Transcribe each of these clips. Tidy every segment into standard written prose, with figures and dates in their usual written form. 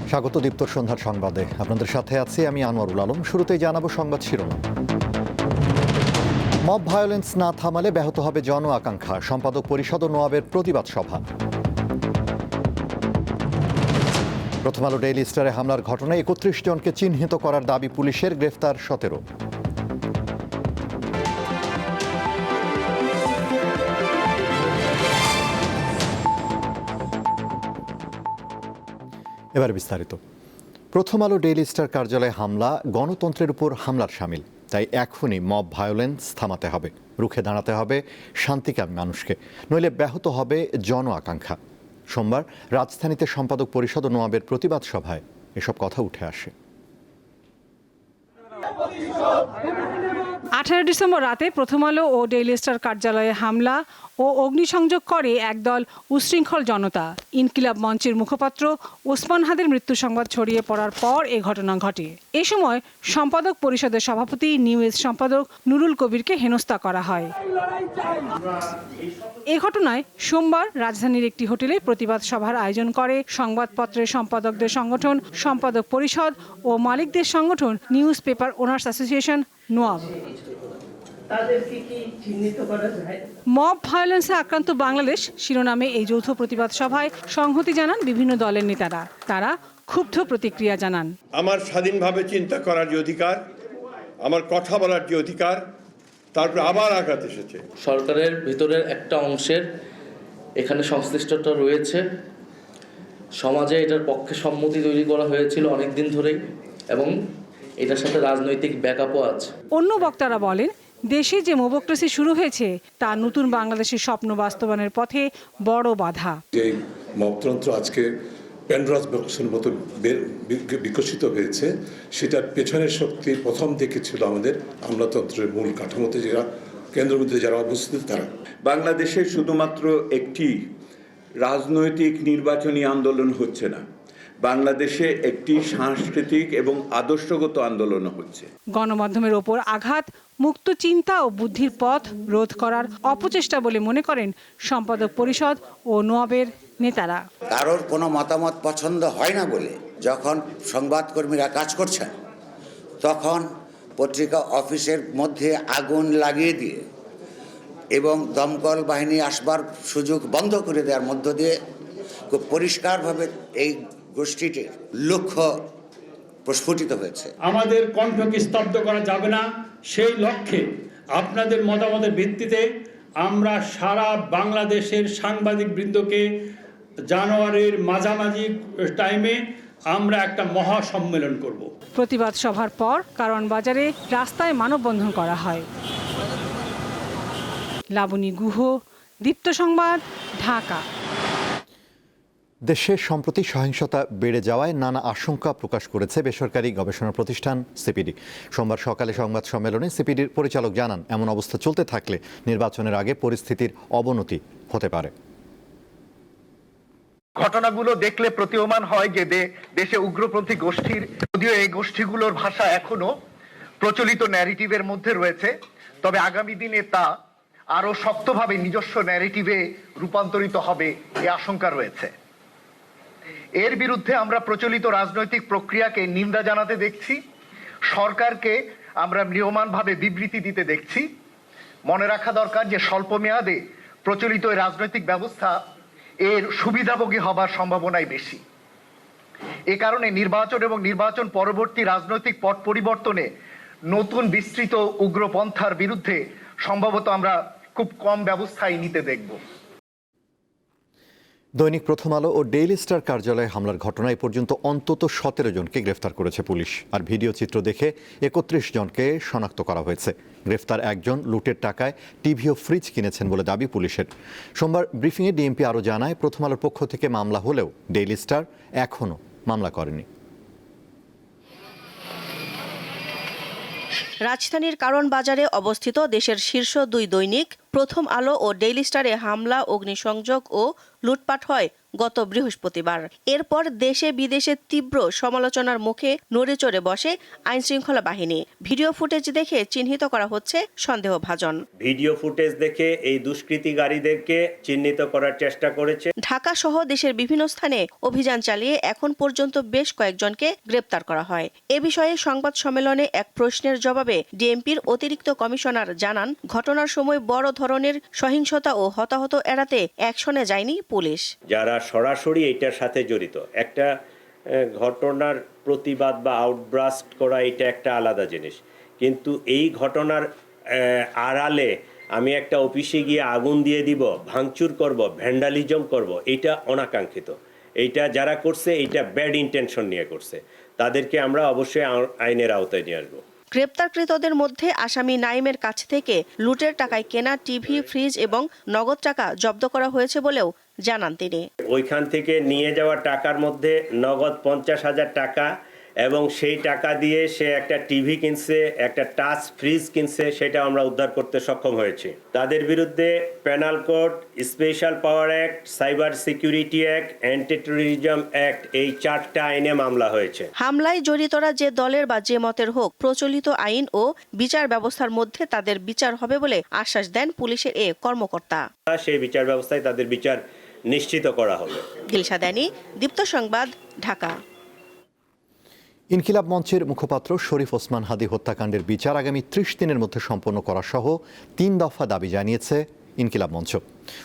স্বাগত দীপ্ত সন্ধ্যার সংবাদে। আপনাদের সাথে আছি আমি আনোয়ারুল আলম। শুরুতেই জানাবো সংবাদ শিরোনাম। মব ভায়োলেন্স না থামালে ব্যাহত হবে জন আকাঙ্ক্ষা, সম্পাদক পরিষদ ও নোয়াবের প্রতিবাদ সভা। প্রথম আলো ডেইলি স্টারে হামলার ঘটনায় ৩১ জনকে চিহ্নিত করার দাবি পুলিশের, গ্রেফতার ১৭। এবার বিস্তারিত। প্রথম আলো ডেইলি স্টার কার্যালয়ে হামলা গণতন্ত্রের উপর হামলার শামিল। তাই এখনই মব ভায়োলেন্স থামাতে হবে, রুখে দাঁড়াতে হবে শান্তিকামী মানুষকে, নইলে ব্যাহত হবে জন আকাঙ্ক্ষা। সোমবার রাজধানীতে সম্পাদক পরিষদ ও নোয়াবের প্রতিবাদ সভায় এসব কথা উঠে আসে। 18 ডিসেম্বর রাতে প্রথম আলো ও ডেইলি স্টার কার্যালয়ে হামলা ও অগ্নিসংযোগ করে একদল উশৃঙ্খল জনতা। ইনকিলাব মঞ্চের মুখপাত্র ওসমান হাদির মৃত্যু সংবাদ ছড়িয়ে পড়ার পর এ ঘটনা ঘটে। এ সময় সম্পাদক পরিষদের সভাপতি নিউজ সম্পাদক নুরুল কবিরকে হেনস্থা করা হয়। এ ঘটনায় সোমবার রাজধানীর একটি হোটেলে প্রতিবাদ সভার আয়োজন করে সংবাদপত্রের সম্পাদকদের সংগঠন সম্পাদক পরিষদ ও মালিকদের সংগঠন news paper owners association NOAB. Mob ভায়োলেন্সে আক্রান্ত বাংলাদেশ শিরোনামে এই যৌথ প্রতিবাদ সভায় সংহতি জানান বিভিন্ন দলের নেতারা। তারা ক্ষুব্ধ প্রতিক্রিয়া জানান। আমার স্বাধীনভাবে চিন্তা করার যে অধিকার, আমার কথা বলার যে অধিকার, তারপর আবার আঘাত এসেছে। সরকারের ভিতরের একটা অংশের এখানে সংশ্লিষ্টতা রয়েছে। সমাজে এটার পক্ষে সম্মতি তৈরি করা হয়েছিল অনেক দিন ধরেই, এবং এটার সাথে রাজনৈতিক ব্যাকআপও আছে। অন্য বক্তারা বলেন, দেশে যে মোবোক্রেসি শুরু হয়েছে তা নতুন বাংলাদেশের স্বপ্ন বাস্তবায়নের পথে বড় বাধা। যে মবতন্ত্র আজকে প্যান্ডরাস বক্সের মতো বিকশিত হয়েছে, সেটার পেছনের শক্তি প্রথম থেকে ছিল আমাদের আমলাতন্ত্রের মূল কাঠামোতে যারা কেন্দ্রবিন্দুতে যারা অবস্থিত তারা। বাংলাদেশে শুধুমাত্র একটি রাজনৈতিক নির্বাচনী আন্দোলন হচ্ছে না, বাংলাদেশে একটি সাংস্কৃতিক এবং আদর্শগত আন্দোলন হচ্ছে। গণমাধ্যমের ওপর আঘাত মুক্ত চিন্তা ও বুদ্ধির পথ রোধ করার অপচেষ্টা বলে মনে করেন সম্পাদক পরিষদ ও নোয়াবের নেতারা। কারোর কোনো মতামত পছন্দ হয় না বলে যখন সংবাদকর্মীরা কাজ করছেন, তখন পত্রিকা অফিসের মধ্যে আগুন লাগিয়ে দিয়ে এবং দমকল বাহিনী আসবার সুযোগ বন্ধ করে দেওয়ার মধ্য দিয়ে খুব পরিষ্কারভাবে এই গোষ্ঠীটির লক্ষ্য প্রস্ফুটিত হয়েছে। আমাদের কণ্ঠকে স্তব্ধ করা যাবে না, সেই লক্ষ্যে আপনাদের মতামতের ভিত্তিতে আমরা সারা বাংলাদেশের সাংবাদিক বৃন্দকে জানুয়ারির মাঝামাঝি টাইমে আমরা একটা মহা সম্মেলন করব। প্রতিবাদ সভার পর কারওয়ান বাজারে রাস্তায় মানববন্ধন করা হয়। লাবণী গুহ, দীপ্ত সংবাদ, ঢাকা। দেশে সম্প্রতি সহিংসতা বেড়ে যাওয়ায় নানা আশঙ্কা প্রকাশ করেছে বেসরকারি গবেষণা প্রতিষ্ঠান সিপিডি। সোমবার সকালে সংবাদ সম্মেলনে সিপিডির পরিচালক জানান, এমন অবস্থা চলতে থাকলে নির্বাচনের আগে পরিস্থিতির অবনতি হতে পারে। ঘটনাগুলো দেখলে প্রতীয়মান হয় যে দেশে উগ্রপন্থী গোষ্ঠীর, যদিও এই গোষ্ঠীগুলোর ভাষা এখনো প্রচলিত ন্যারেটিভের মধ্যে রয়েছে, তবে আগামী দিনে তা আরো শক্তভাবে নিজস্ব ন্যারেটিভে রূপান্তরিত হবে এ আশঙ্কা রয়েছে। এর বিরুদ্ধে আমরা প্রচলিত রাজনৈতিক প্রক্রিয়াকে নিন্দা জানাতে দেখছি, সরকারকে আমরা ম্রিয়মাণভাবে বিবৃতি দিতে দেখছি। মনে রাখা দরকার যে স্বল্প মেয়াদে প্রচলিত রাজনৈতিক ব্যবস্থা এর সুবিধাভোগী হবার সম্ভাবনাই বেশি। এ কারণে নির্বাচন এবং নির্বাচন পরবর্তী রাজনৈতিক পট পরিবর্তনে নতুন বিস্তৃত উগ্রপন্থার বিরুদ্ধে সম্ভবত আমরা খুব কম ব্যবস্থাই নিতে দেখব। দৈনিক প্রথম আলো ও ডেইলি স্টার কার্যালয়ে হামলার ঘটনায় পর্যন্ত অন্তত 17 জনকে গ্রেফতার করেছে পুলিশ। আর ভিডিও চিত্র দেখে 31 জনকে শনাক্ত করা হয়েছে। গ্রেফতার একজন লুটের টাকায় টিভি ও ফ্রিজ কিনেছেন বলে দাবি পুলিশের। সোমবার ব্রিফিংয়ে ডিএমপি আরও জানায়, প্রথম আলোর পক্ষ থেকে মামলা হলেও ডেইলি স্টার এখনও মামলা করেনি। রাজধানীর কারওয়ান বাজারে অবস্থিত দেশের শীর্ষ দুই দৈনিক প্রথম আলো ও ডেইলি স্টারে হামলা, অগ্নিসংযোগ ও লুটপাট হয় গত বৃহস্পতিবার। এরপর দেশে বিদেশে তীব্র সমালোচনার মুখে নড়েচড়ে বসে আইনশৃঙ্খলা বাহিনী। ভিডিও ফুটেজ দেখে চিহ্নিত করা হচ্ছে সন্দেহভাজন। ভিডিও ফুটেজ দেখে এই দুষ্কৃতিকারীদেরকে চিহ্নিত করার চেষ্টা করেছে। ঢাকা সহ দেশের বিভিন্ন স্থানে অভিযান চালিয়ে এখন পর্যন্ত বেশ কয়েকজনকে গ্রেপ্তার করা হয়। এ বিষয়ে সংবাদ সম্মেলনে এক প্রশ্নের জবাবে ডিএমপির অতিরিক্ত কমিশনার জানান, ঘটনার সময় বড় ধরনের সহিংসতা ও হতাহত এড়াতে অ্যাকশনে যায়নি পুলিশ। যারা সরাসরি এটার সাথে জড়িত, একটা ঘটনার প্রতিবাদ বা আউটব্রাস্ট করা এটা একটা আলাদা জিনিস, কিন্তু এই ঘটনার আড়ালে আমি একটা অফিসে গিয়ে আগুন দিয়ে দিব, ভাঙচুর করব, ভ্যান্ডালিজম করব, এটা অনাকাঙ্ক্ষিত। এইটা যারা করছে এটা ব্যাড ইন্টেনশন নিয়ে করছে, তাদেরকে আমরা অবশ্যই আইনের আওতায় নিয়ে আসবো। গ্রেপ্তারকৃতদের মধ্যে আসামি নাইমের কাছ থেকে লুটের টাকায় কেনা টিভি, ফ্রিজ এবং নগদ টাকা জব্দ করা হয়েছে বলেও জানান তিনি। ওইখান থেকে নিয়ে যাওয়া টাকার মধ্যে নগদ 50,000 টাকা এবং সেই টাকা দিয়ে সে একটা টিভি কিনছে, একটা টাচ ফ্রিজ কিনছে, সেটা আমরা উদ্ধার করতে সক্ষম হয়েছি। তাদের বিরুদ্ধে পেনাল কোড, স্পেশাল পাওয়ার act, cyber security act, anti terrorism act, এই 4টা আইনে মামলা হয়েছে। হামলায় জড়িতরা যে দলের বা যে মতের হোক, প্রচলিত আইন ও বিচার ব্যবস্থার মধ্যে তাদের বিচার হবে বলে আশ্বাস দেন পুলিশের এ কর্মকর্তা। সেই বিচার ব্যবস্থায় তাদের বিচার নিশ্চিত করা হবে। দিলশা দানি, দীপ্ত সংবাদ, ঢাকা। ইনকিলাব মঞ্চের মুখপাত্র শরীফ ওসমান হাদী হত্যাকাণ্ডের বিচার আগামী 30 দিনের মধ্যে সম্পন্ন করা সহ 3 দফা দাবি জানিয়েছে ইনকিলাব মঞ্চ।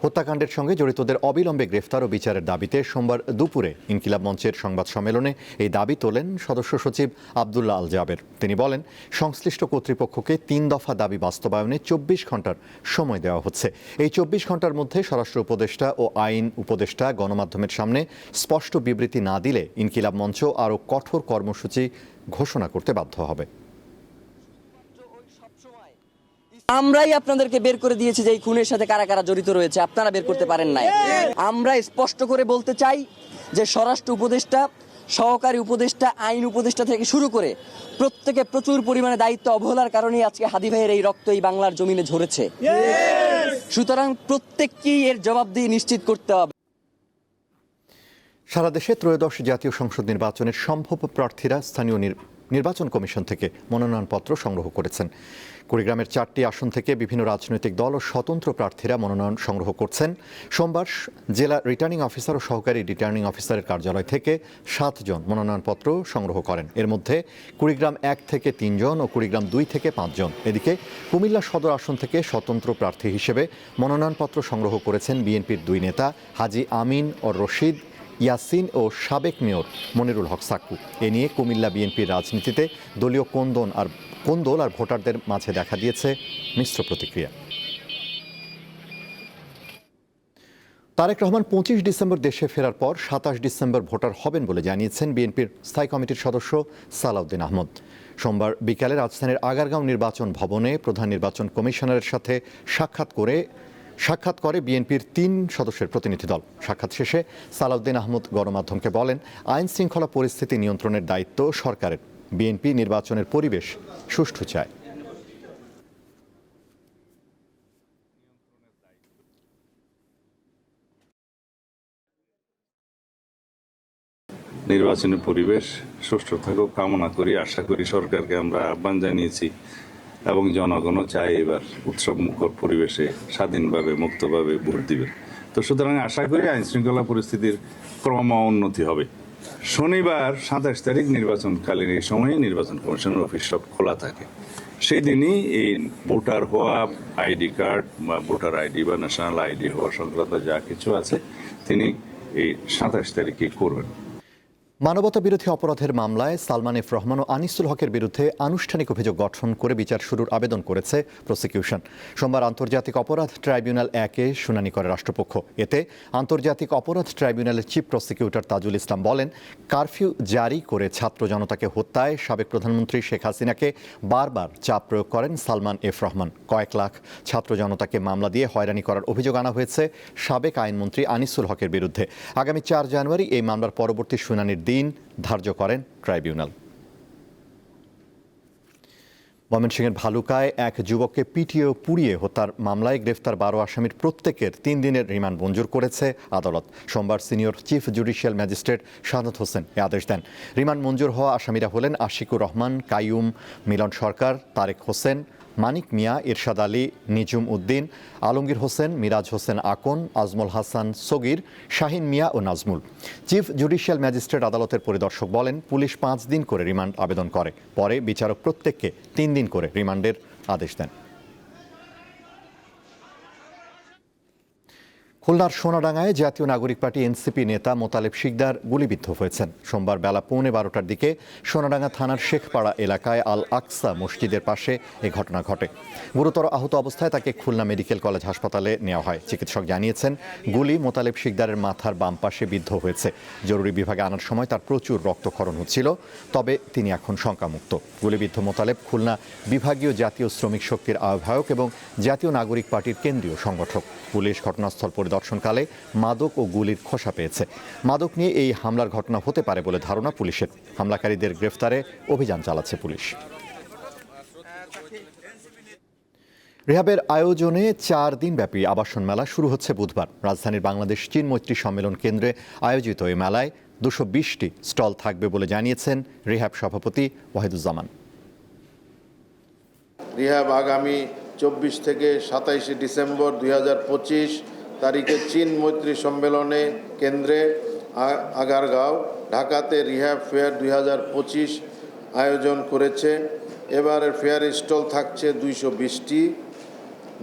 হত্যাকাণ্ডের সঙ্গে জড়িতদের অবিলম্বে গ্রেফতার ও বিচারের দাবিতে সোমবার দুপুরে ইনকিলাব মঞ্চের সংবাদ সম্মেলনে এই দাবি তোলেন সদস্য সচিব আব্দুল্লাহ আল জাবের। তিনি বলেন, সংশ্লিষ্ট কর্তৃপক্ষকে 3 দফা দাবি বাস্তবায়নে 24 ঘন্টার সময় দেওয়া হচ্ছে। এই 24 ঘন্টার মধ্যে স্বরাষ্ট্র উপদেষ্টা ও আইন উপদেষ্টা গণমাধ্যমের সামনে স্পষ্ট বিবৃতি না দিলে ইনকিলাব মঞ্চ আরও কঠোর কর্মসূচি ঘোষণা করতে বাধ্য হবে। আমরাই আপনাদেরকে বের করে দিয়েছি যে এই খুনের সাথে কারা কারা জড়িত রয়েছে, আপনারা বের করতে পারেন নাই। আমরা স্পষ্ট করে বলতে চাই যে স্বরাষ্ট্র উপদেষ্টা, সহকারী উপদেষ্টা, আইন উপদেষ্টা থেকে শুরু করে প্রত্যেকে প্রচুর পরিমাণে দায়িত্ব অবহেলার কারণেই আজকে হাদী ভাইয়ের এই রক্ত এই বাংলার জমিনে ঝরেছে। সুতরাং প্রত্যেককেই এর জবাবদিহি নিশ্চিত করতে হবে। সারা দেশে ত্রয়োদশ জাতীয় সংসদ নির্বাচনের সম্ভাব্য প্রার্থীরা স্থানীয় নির্বাচন কমিশন থেকে মনোনয়নপত্র সংগ্রহ করেছেন। কুড়িগ্রামের 4টি আসন থেকে বিভিন্ন রাজনৈতিক দল ও স্বতন্ত্র প্রার্থীরা মনোনয়ন সংগ্রহ করছেন। সোমবার জেলা রিটার্নিং অফিসার ও সহকারী রিটার্নিং অফিসারের কার্যালয় থেকে 7 জন মনোনয়নপত্র সংগ্রহ করেন। এর মধ্যে কুড়িগ্রাম 1 থেকে 3 জন ও কুড়িগ্রাম 2 থেকে 5 জন। এদিকে কুমিল্লা সদর আসন থেকে স্বতন্ত্র প্রার্থী হিসেবে মনোনয়নপত্র সংগ্রহ করেছেন বিএনপির 2 নেতা হাজী আমিন ও রশিদ ইয়াসিন ও সাবেক মেয়র মনিরুল হক সাক্কু। এ নিয়ে কুমিল্লা বিএনপির রাজনীতিতে দলীয় কোন্দল আর ভোটারদের মাঝে দেখা দিয়েছে মিশ্র প্রতিক্রিয়া। তারেক রহমান 25 ডিসেম্বর দেশে ফেরার পর 27 ডিসেম্বর ভোটার হবেন বলে জানিয়েছেন বিএনপির স্থায়ী কমিটির সদস্য সালাউদ্দিন আহমদ। সোমবার বিকালে রাজধানীর আগারগাঁও নির্বাচন ভবনে প্রধান নির্বাচন কমিশনারের সাথে সাক্ষাৎ করে বিএনপির 3 সদস্যের প্রতিনিধি দল। সাক্ষাৎ শেষে সালাউদ্দিন আহমদ গণমাধ্যমকে বলেন, আইন শৃঙ্খলা পরিস্থিতি নিয়ন্ত্রণের দায়িত্ব সরকারের। বিএনপি নির্বাচনের পরিবেশ সুষ্ঠু চায়। নির্বাচনের পরিবেশ সুষ্ঠু থাকুক কামনা করি। আশা করি সরকারকে আমরা আহ্বান জানিয়েছি এবং জনগণও চায় এবার উৎসব মুখর পরিবেশে স্বাধীনভাবে মুক্তভাবে ভোট দিবে। তো সুতরাং আশা করি আইন শৃঙ্খলা পরিস্থিতির ক্রম উন্নতি হবে। শনিবার 27 তারিখ নির্বাচনকালীন এই সময়ে নির্বাচন কমিশনের অফিস সব খোলা থাকে। সেই দিনই এই ভোটার হওয়া, আইডি কার্ড বা ভোটার আইডি বা ন্যাশনাল আইডি হওয়া সংক্রান্ত যা কিছু আছে তিনি এই 27 তারিখে করবেন। মানবতা বিরোধী অপরাধের মামলায় সালমান এফ রহমান ও আনিসুল হকের বিরুদ্ধে আনুষ্ঠানিক অভিযোগ গঠন করে বিচার শুরুর আবেদন করেছে প্রসিকিউশন। সোমবার আন্তর্জাতিক অপরাধ ট্রাইব্যুনাল 1-এ শুনানি করে রাষ্ট্রপক্ষ। এতে আন্তর্জাতিক অপরাধ ট্রাইব্যুনালের চিফ প্রসিকিউটর তাজুল ইসলাম বলেন, কারফিউ জারি করে ছাত্র জনতাকে হত্যায় সাবেক প্রধানমন্ত্রী শেখ হাসিনাকে বারবার চাপ প্রয়োগ করেন সালমান এফ রহমান। কয়েক লাখ ছাত্র জনতাকে মামলা দিয়ে হয়রানি করার অভিযোগ আনা হয়েছে সাবেক আইনমন্ত্রী আনিসুল হকের বিরুদ্ধে। আগামী 4 জানুয়ারি এই মামলার পরবর্তী শুনানির দিন ধার্য করেন ট্রাইব্যুনাল। ময়মনসিংহের ভালুকায় এক যুবককে পিটিয়ে ও পুড়িয়ে হত্যার মামলায় গ্রেফতার 12 আসামির প্রত্যেকের 3 দিনের রিমান্ড মঞ্জুর করেছে আদালত। সোমবার senior chief judicial magistrate Shahadat Hossain এ আদেশ দেন। রিমান্ড মঞ্জুর হওয়া আসামিরা হলেন আশিকুর রহমান, কাইয়ুম, মিলন সরকার, তারেক হোসেন, মানিক মিয়া, ইরশাদ আলী, নিজুম উদ্দিন, আলমগীর হোসেন, মিরাজ হোসেন আকন, আজমল হাসান সগির, শাহিন মিয়া ও নাজমুল। চিফ জুডিশিয়াল ম্যাজিস্ট্রেট আদালতের পরিদর্শক বলেন, পুলিশ 5 দিন করে রিমান্ড আবেদন করে, পরে বিচারক প্রত্যেককে 3 দিন করে রিমান্ডের আদেশ দেন। খুলনার সোনাডাঙ্গায় জাতীয় নাগরিক পার্টি এনসিপি নেতা মোতালেব শিকদার গুলিবিদ্ধ হয়েছেন। সোমবার বেলা 12:15টার দিকে সোনাডাঙ্গা থানার শেখপাড়া এলাকায় আল আকসা মসজিদের পাশে এ ঘটনা ঘটে। গুরুতর আহত অবস্থায় তাকে খুলনা মেডিকেল কলেজ হাসপাতালে নেওয়া হয়। চিকিৎসক জানিয়েছেন, গুলি মোতালেব শিকদারের মাথার বাম পাশে বিদ্ধ হয়েছে। জরুরি বিভাগে আনার সময় তার প্রচুর রক্তক্ষরণ হচ্ছিল, তবে তিনি এখন শঙ্কামুক্ত। গুলিবিদ্ধ মোতালেব খুলনা বিভাগীয় জাতীয় শ্রমিক শক্তির আহ্বায়ক এবং জাতীয় নাগরিক পার্টির কেন্দ্রীয় সংগঠক। পুলিশ ঘটনাস্থল পরিদর্শনকালে মাদক ও গুলির খোসা পেয়েছে। মাদক নিয়ে এই হামলার ঘটনা হতে পারে বলে ধারণা পুলিশের। হামলাকারীদের গ্রেফতারে অভিযান চালাচ্ছে পুলিশ। রিহাবের আয়োজনে 4 দিনব্যাপী আবাসন মেলা শুরু হচ্ছে বুধবার। রাজধানীর বাংলাদেশ চীন মৈত্রী সম্মেলন কেন্দ্রে আয়োজিত এই মেলায় 220টি স্টল থাকবে বলে জানিয়েছেন রিহাব সভাপতি ওয়াহিদুজ্জামান। রিহাব আগামী 24 থেকে 27 ডিসেম্বর 2025 তারিখে চীন মৈত্রী সম্মেলনে কেন্দ্রে আগারগাঁও, ঢাকাতে রিহাব ফেয়ার 2025 আয়োজন করেছে। এবারের ফেয়ার স্টল থাকছে 220টি।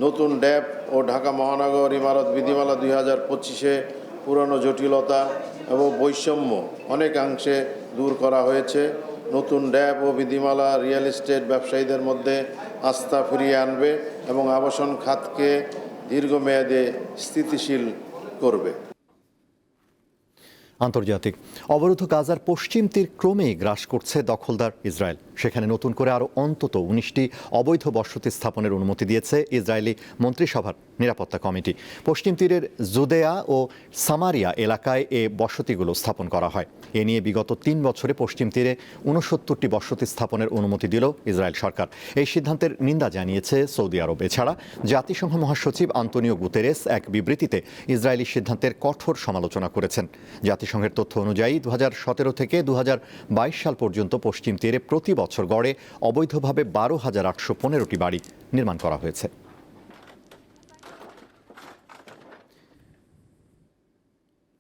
নতুন ড্যাব ও ঢাকা মহানগর ইমারত বিধিমালা 2025-এ পুরনো জটিলতা এবং বৈষম্য অনেকাংশে দূর করা হয়েছে। নতুন ড্যাব ও বিধিমালা রিয়েল এস্টেট ব্যবসায়ীদের মধ্যে আস্থা ফিরিয়ে আনবে এবং আবাসন খাতকে দীর্ঘমেয়াদে স্থিতিশীল করবে। আন্তর্জাতিক অবরুদ্ধ গাজার পশ্চিম তীর ক্রমেই গ্রাস করছে দখলদার ইসরায়েল। সেখানে নতুন করে আরও অন্তত 19টি অবৈধ বসতি স্থাপনের অনুমতি দিয়েছে ইসরায়েলি মন্ত্রিসভার নিরাপত্তা কমিটি। পশ্চিম তীরের জুদেয়া ও সামারিয়া এলাকায় এ বসতিগুলো স্থাপন করা হয়। এ নিয়ে বিগত 3 বছরে পশ্চিম তীরে 69টি বসতি স্থাপনের অনুমতি দিল ইসরায়েল সরকার। এই সিদ্ধান্তের নিন্দা জানিয়েছে সৌদি আরব। এছাড়া জাতিসংঘ মহাসচিব আন্তোনিও গুতেরেস এক বিবৃতিতে ইসরায়েলি সিদ্ধান্তের কঠোর সমালোচনা করেছেন। জাতিসংঘের তথ্য অনুযায়ী 2017 থেকে 2022 সাল পর্যন্ত পশ্চিম তীরে প্রতি বছর গড়ে অবৈধভাবে 12,815টি বাড়ি নির্মাণ করা হয়েছে।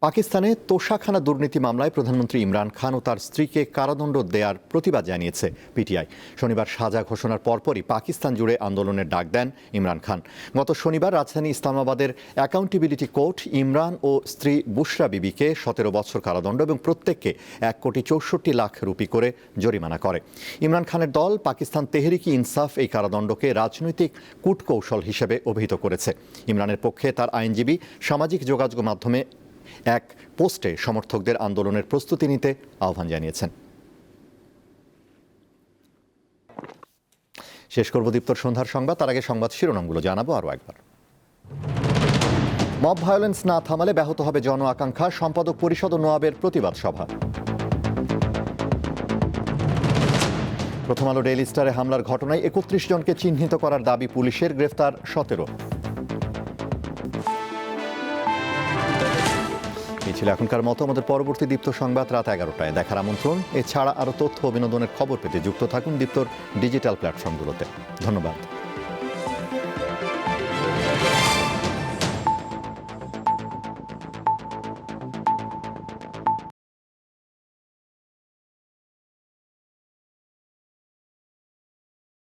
পাকিস্তানে তোষাখানা দুর্নীতি মামলায় প্রধানমন্ত্রী ইমরান খান ও তার স্ত্রীকে কারাদণ্ড দেওয়ার প্রতিবাদ জানিয়েছে পিটিআই। শনিবার সাজা ঘোষণার পরপরই পাকিস্তান জুড়ে আন্দোলনের ডাক দেন ইমরান খান। গত শনিবার রাজধানী ইসলামাবাদের অ্যাকাউন্টেবিলিটি কোর্ট ইমরান ও স্ত্রী বুশরা বিবিকে 17 বছর কারাদণ্ড এবং প্রত্যেককে 1,64,00,000 রুপি করে জরিমানা করে। ইমরান খানের দল পাকিস্তান তেহরিকি ইনসাফ এই কারাদণ্ডকে রাজনৈতিক কূটকৌশল হিসেবে অভিহিত করেছে। ইমরানের পক্ষে তার আইনজীবী সামাজিক যোগাযোগ মাধ্যমে এক পোস্টে সমর্থকদের আন্দোলনের প্রস্তুতি নিতে আহ্বান জানিয়েছেন। শেষ করব দীপ্তর সন্ধ্যার সংবাদ, তার আগে সংবাদ শিরোনামগুলো জানাবো আরও একবার। মব ভায়োলেন্স না থামালে ব্যাহত হবে জন আকাঙ্ক্ষা, সম্পাদক পরিষদ ও নোয়াবের প্রতিবাদ সভা। প্রথম আলো ডেইলি স্টারে হামলার ঘটনায় 31 জনকে চিহ্নিত করার দাবি পুলিশের, গ্রেফতার 17। এই ছিল এখনকার মতো। আমাদের পরবর্তী দীপ্ত সংবাদ রাত 11টায় দেখার আমন্ত্রণ। এছাড়া আরও তথ্য ও বিনোদনের খবর পেতে যুক্ত থাকুন দীপ্তর ডিজিটাল প্ল্যাটফর্মগুলোতে। ধন্যবাদ।